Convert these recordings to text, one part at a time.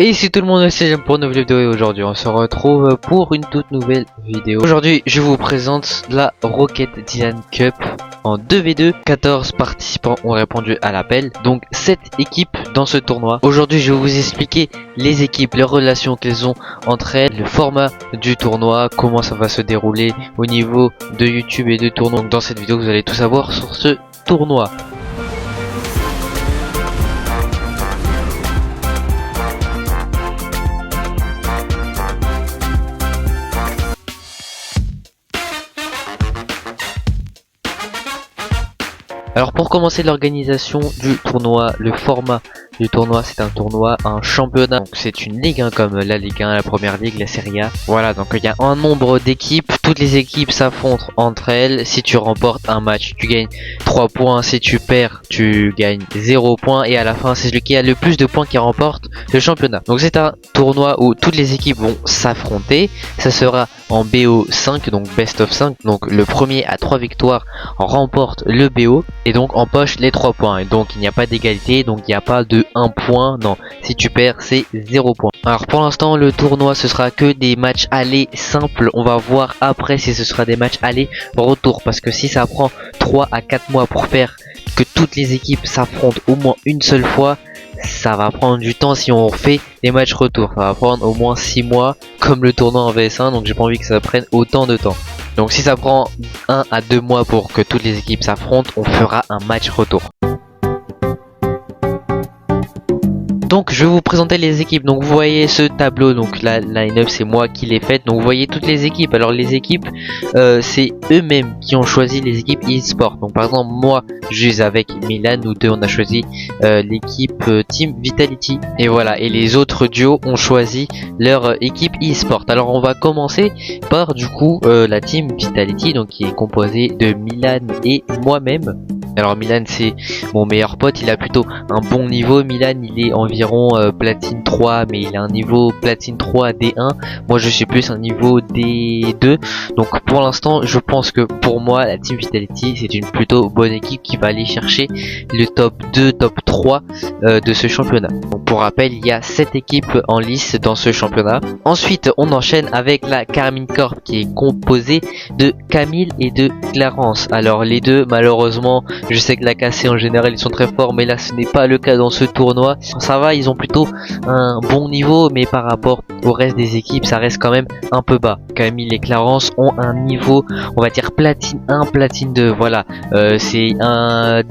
Et si tout le monde c'est j'aime pour une nouvelle vidéo et aujourd'hui on se retrouve pour une toute nouvelle vidéo. Aujourd'hui je vous présente la Rocket Dylan Cup en 2v2. 14 participants ont répondu à l'appel, donc 7 équipes dans ce tournoi. Aujourd'hui je vais vous expliquer les équipes, les relations qu'elles ont entre elles, le format du tournoi, comment ça va se dérouler au niveau de YouTube et de tournoi. Donc dans cette vidéo vous allez tout savoir sur ce tournoi. Alors pour commencer l'organisation du tournoi, le format du tournoi, c'est un tournoi, un championnat, donc c'est une ligue comme la Ligue 1, la Première Ligue, la Serie A. Voilà, donc il y a un nombre d'équipes, toutes les équipes s'affrontent entre elles. Si tu remportes un match, tu gagnes 3 points, si tu perds, tu gagnes 0 points et à la fin c'est celui qui a le plus de points qui remporte le championnat. Donc c'est un tournoi où toutes les équipes vont s'affronter, ça sera en BO5, donc best of 5, donc le premier à 3 victoires remporte le BO et donc empoche les 3 points, et donc il n'y a pas d'égalité, donc il n'y a pas de 1 point, non, si tu perds c'est 0 point. Alors pour l'instant le tournoi ce sera que des matchs aller simples, on va voir après si ce sera des matchs aller retour, parce que si ça prend 3 à 4 mois pour faire que toutes les équipes s'affrontent au moins une seule fois, ça va prendre du temps. Si on fait des matchs retour, ça va prendre au moins 6 mois comme le tournoi en VS1, donc j'ai pas envie que ça prenne autant de temps. Donc si ça prend 1 à 2 mois pour que toutes les équipes s'affrontent, on fera un match retour. Donc je vais vous présenter les équipes. Donc vous voyez ce tableau, donc la line-up c'est moi qui l'ai faite. Donc vous voyez toutes les équipes. Alors les équipes c'est eux-mêmes qui ont choisi les équipes e-sport. Donc par exemple moi je suis avec Milan, nous deux on a choisi l'équipe Team Vitality. Et voilà, et les autres duos ont choisi leur équipe e-sport. Alors on va commencer par du coup la Team Vitality, donc qui est composée de Milan et moi-même. Alors Milan c'est mon meilleur pote, il a plutôt un bon niveau. Milan il est environ platine 3, mais il a un niveau platine 3 D1. Moi je suis plus un niveau D2. Donc pour l'instant je pense que pour moi la Team Vitality c'est une plutôt bonne équipe qui va aller chercher le top 2, top 3 de ce championnat. Donc pour rappel il y a 7 équipes en lice dans ce championnat. Ensuite on enchaîne avec la Karmine Corp qui est composée de Camille et de Clarence. Alors les deux malheureusement, je sais que la KC en général ils sont très forts, mais là ce n'est pas le cas dans ce tournoi. Ça va, ils ont plutôt un bon niveau, mais par rapport au reste des équipes ça reste quand même un peu bas. Camille et Clarence ont un niveau on va dire platine 1, platine 2. Voilà, c'est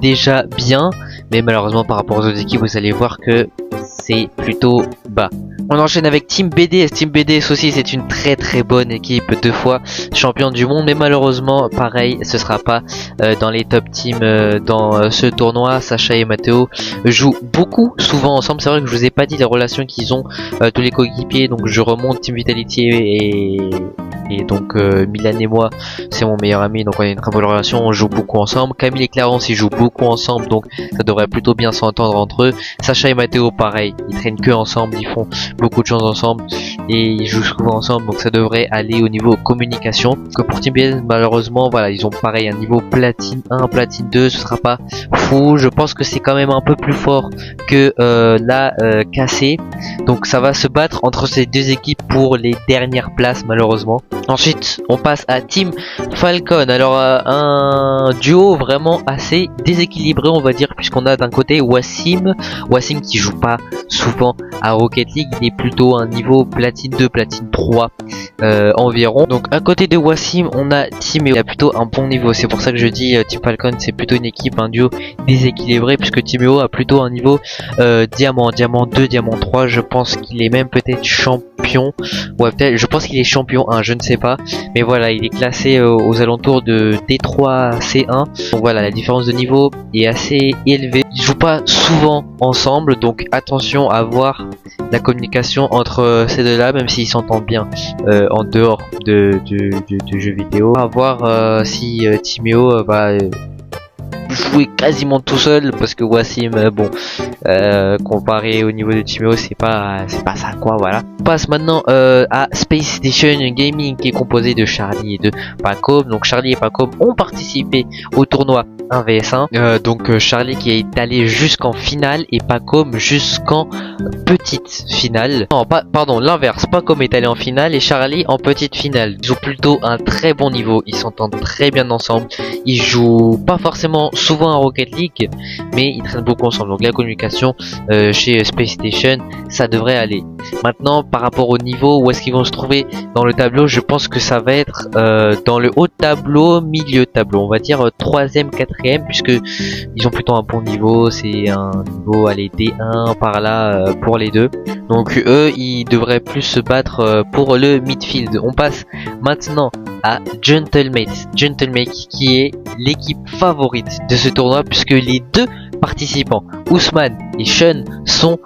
déjà bien, mais malheureusement par rapport aux autres équipes vous allez voir que c'est plutôt bas. On enchaîne avec Team BDS. Team BDS aussi c'est une très bonne équipe, 2 fois championne du monde, mais malheureusement pareil ce sera pas dans les top teams dans ce tournoi. Sacha et Matteo jouent beaucoup souvent ensemble. C'est vrai que je vous ai pas dit les relations qu'ils ont tous les coéquipiers, donc je remonte Team Vitality et donc Milan et moi c'est mon meilleur ami, donc on a une très bonne relation, on joue beaucoup ensemble. Camille et Clarence ils jouent beaucoup ensemble, donc ça devrait plutôt bien s'entendre entre eux. Sacha et Matteo pareil, ils traînent que ensemble, ils font beaucoup de choses ensemble et ils jouent souvent ensemble, donc ça devrait aller au niveau communication. Que pour Team BDS malheureusement voilà, ils ont pareil un niveau platine 1, platine 2, ce sera pas fou. Je pense que c'est quand même un peu plus fort que la KC, donc ça va se battre entre ces deux équipes pour les dernières places malheureusement. Ensuite on passe à Team Falcon. Alors un duo vraiment assez déséquilibré on va dire, puisqu'on a d'un côté Wassim qui joue pas souvent à Rocket League, il est plutôt un niveau platine 2, platine 3 environ. Donc à côté de Wassim on a Timéo, il a plutôt un bon niveau, c'est pour ça que je dis Team Falcon c'est plutôt une équipe, un duo déséquilibré, puisque Timéo a plutôt un niveau diamant 2, diamant 3, je pense qu'il est même peut-être champion, ouais peut-être, je pense qu'il est champion 1, je ne sais pas, mais voilà il est classé aux alentours de D3 C1, donc voilà la différence de niveau est assez élevée. Ils jouent pas souvent ensemble, donc attention à voir la communication entre ces deux là, même s'ils s'entendent bien en dehors du jeu vidéo. À voir si Timéo va jouer quasiment tout seul parce que Wassim, bon, comparé au niveau de Timéo, c'est pas ça quoi, voilà. On passe maintenant à Space Station Gaming qui est composé de Charlie et de Pacom. Donc Charlie et Pacom ont participé au tournoi 1vs1. Donc Charlie qui est allé jusqu'en finale et Pacom jusqu'en petite finale. Non, pardon, l'inverse. Pacom est allé en finale et Charlie en petite finale. Ils ont plutôt un très bon niveau. Ils s'entendent très bien ensemble. Ils jouent pas forcément souvent à Rocket League, mais ils traînent beaucoup ensemble. Donc la communication chez Space Station, ça devrait aller. Maintenant, par rapport au niveau, où est-ce qu'ils vont se trouver dans le tableau, je pense que ça va être dans le haut de tableau, milieu de tableau. On va dire 3ème, 4ème, puisque ils ont plutôt un bon niveau. C'est un niveau, allez, D1 par là pour les deux. Donc eux, ils devraient plus se battre pour le midfield. On passe maintenant à Gentlemate. Gentlemate qui est l'équipe favorite de ce tournoi, puisque les deux participants, Ousmane et Sean, sont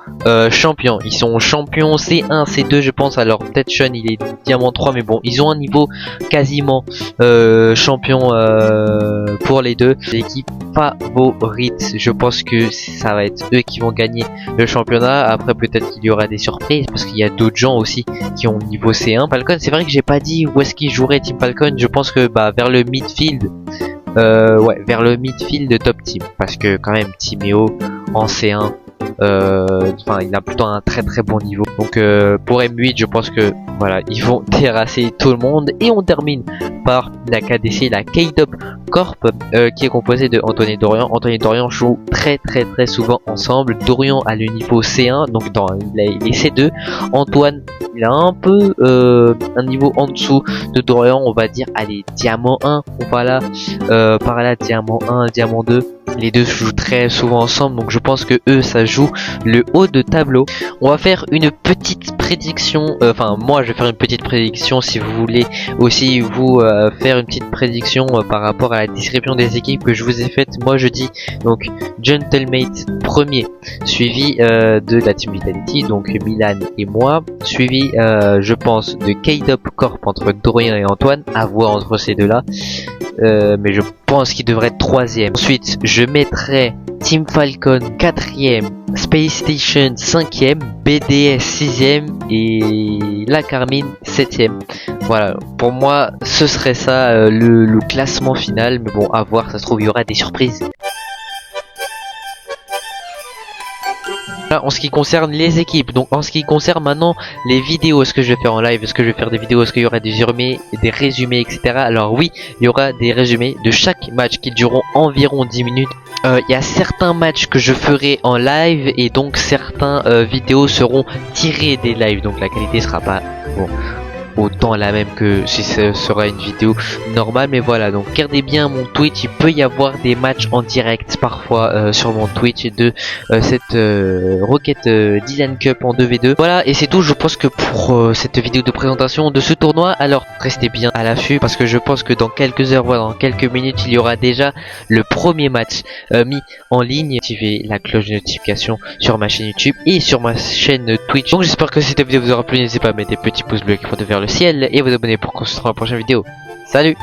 champions. Ils sont champions C1, C2 je pense. Alors peut-être Sean il est diamant 3, mais bon, ils ont un niveau quasiment champion pour les deux. L'équipe favorite, je pense que ça va être eux qui vont gagner le championnat. Après peut-être qu'il y aura des surprises parce qu'il y a d'autres gens aussi qui ont niveau C1. Falcon, c'est vrai que j'ai pas dit où est-ce qu'il jouerait Team Falcon. Je pense que vers le midfield, ouais, vers le midfield top team, parce que quand même Timéo en C1, enfin il a plutôt un très bon niveau. Donc pour M8 je pense que voilà, ils vont terrasser tout le monde. Et on termine par la KDC, la K-Dop Corp, qui est composée de Anthony et Dorian. Anthony et Dorian jouent très souvent ensemble. Dorian a le niveau C1, donc dans les C2. Antoine il a un peu un niveau en dessous de Dorian, on va dire allez diamant 1, voilà, par là diamant 1, diamant 2. Les deux jouent très souvent ensemble, donc je pense que eux ça joue le haut de tableau. On va faire une petite prédiction, enfin moi je vais faire une petite prédiction, si vous voulez aussi vous faire une petite prédiction par rapport à la description des équipes que je vous ai faite. Moi je dis donc Gentlemate premier, suivi de la Team Vitality, donc Milan et moi, suivi je pense de K-Dop Corp entre Dorian et Antoine, à voir entre ces deux là. Mais je pense qu'il devrait être troisième. Ensuite je mettrai Team Falcon 4ème, Space Station 5ème, BDS 6ème et la Carmine 7ème. Voilà, pour moi ce serait ça le classement final, mais bon à voir, ça se trouve il y aura des surprises. En ce qui concerne les équipes, donc en ce qui concerne maintenant les vidéos, est-ce que je vais faire en live, est-ce que je vais faire des vidéos, est-ce qu'il y aura des résumés, etc. Alors oui, il y aura des résumés de chaque match qui dureront environ 10 minutes. Il y a certains matchs que je ferai en live et donc certains vidéos seront tirées des lives, donc la qualité sera pas bon autant la même que si ce sera une vidéo normale, mais voilà. Donc regardez bien mon Twitch, il peut y avoir des matchs en direct parfois sur mon Twitch de cette Rocket Dylan Cup en 2v2. Voilà, et c'est tout je pense que pour cette vidéo de présentation de ce tournoi. Alors restez bien à l'affût parce que je pense que dans quelques heures, voilà, dans quelques minutes, il y aura déjà le premier match mis en ligne. Activez la cloche de notification sur ma chaîne YouTube et sur ma chaîne Twitch. Donc j'espère que cette vidéo vous aura plu, n'hésitez pas à mettre des petits pouces bleus qui font de vers le ciel et vous abonner pour qu'on se retrouve dans la prochaine vidéo. Salut!